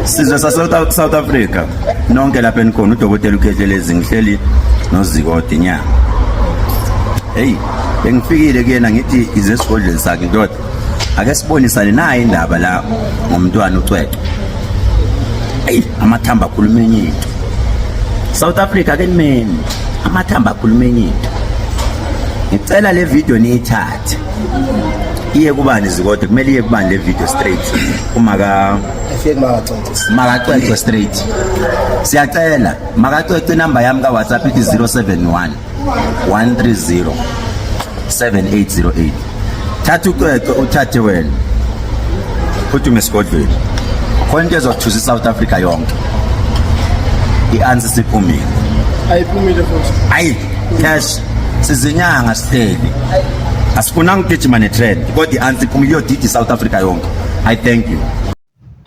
Sizwe South Africa nonke lapha enikhona udokotela uKhehlelezi ngihleli noZiko Odinyanga. Hey, bengifikile kuyena ngithi ize esigodlweni sakhe ndoda. Ake sibonisane naye indaba la ngomntwana uCwecwe. Hey, amathamba akhuluma enye. South Africa ke men amathamba akhuluma enye. Ngicela le video niyithathe. Iye kubani Zikode kumele iye kubani le video straight umaka Cwecwe straight. Siyacela Cwecwe number yami ka WhatsApp ithi 071 130 7808. Thatha uCwecwe uthathe wena. Uthi umesigodlweni. Khona into ezothusa South Africa yonke. I-answer siphumile. Ayiphumile futhi. Ayi, cash sizinyanga sihleli. Asifuna ngigijima ne-trend kodwa i-answer iphumile yodidi South Africa yonke. I thank you.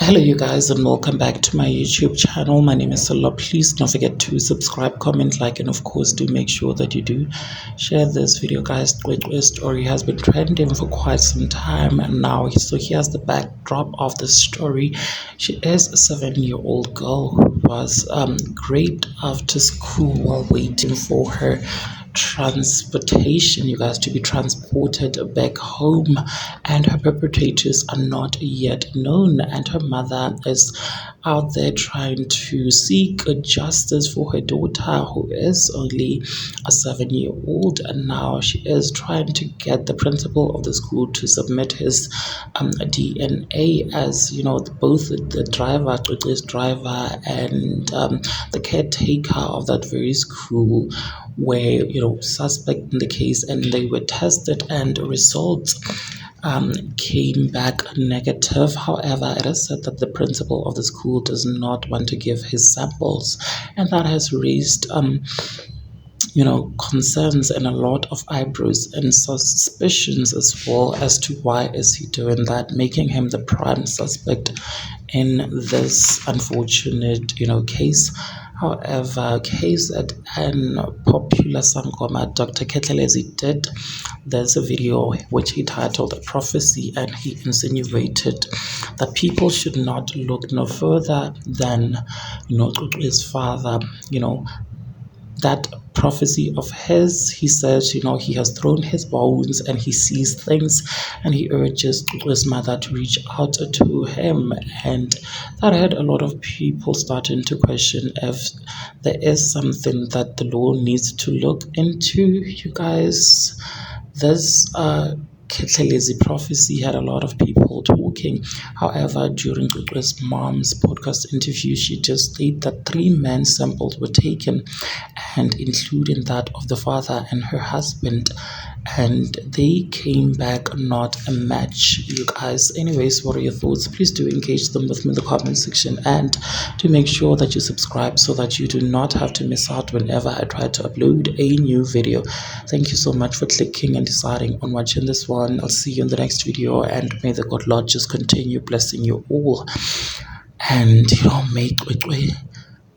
Hello you guys and welcome back to my YouTube channel. My name is Solo. Please don't forget to subscribe, comment, like, and of course do make sure that you do share this video, guys. Cwecwe's story has been trending for quite some time now, so here's the backdrop of the story. She is a 7-year-old girl who was raped after school while waiting for her transportation, you guys, to be transported back home, and her perpetrators are not yet known, and her mother is out there trying to seek justice for her daughter who is only a 7-year-old, and now she is trying to get the principal of the school to submit his DNA, as you know, both the driver, Cwecwe's driver, and the caretaker of that very school were, you know, suspect in the case, and they were tested and results came back negative. However, it is said that the principal of the school does not want to give his samples, and that has raised you know, concerns and a lot of eyebrows and suspicions as well as to why is he doing that, making him the prime suspect in this unfortunate, you know, case. However, case at an popular sangoma, Dr. Khehlelezi, did there's a video which he titled Prophecy, and he insinuated that people should not look no further than, you know, his father, you know, that prophecy of his. He says, you know, he has thrown his bones and he sees things, and he urges his mother to reach out to him. And that had a lot of people starting to question if there is something that the law needs to look into, you guys. This Khehlelezi prophecy had a lot of people talking. However, during Cwecwe's mom's podcast interview, she just stated that 3 men samples were taken, and including that of the father and her husband, and they came back not a match, you guys. Anyways, what are your thoughts? Please do engage them with me in the comment section, and do make sure that you subscribe so that you do not have to miss out whenever I try to upload a new video. Thank you so much for clicking and deciding on watching this one. I'll see you in the next video, and may the God Lord just continue blessing you all, and, you know, make Cwecwe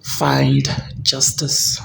find justice.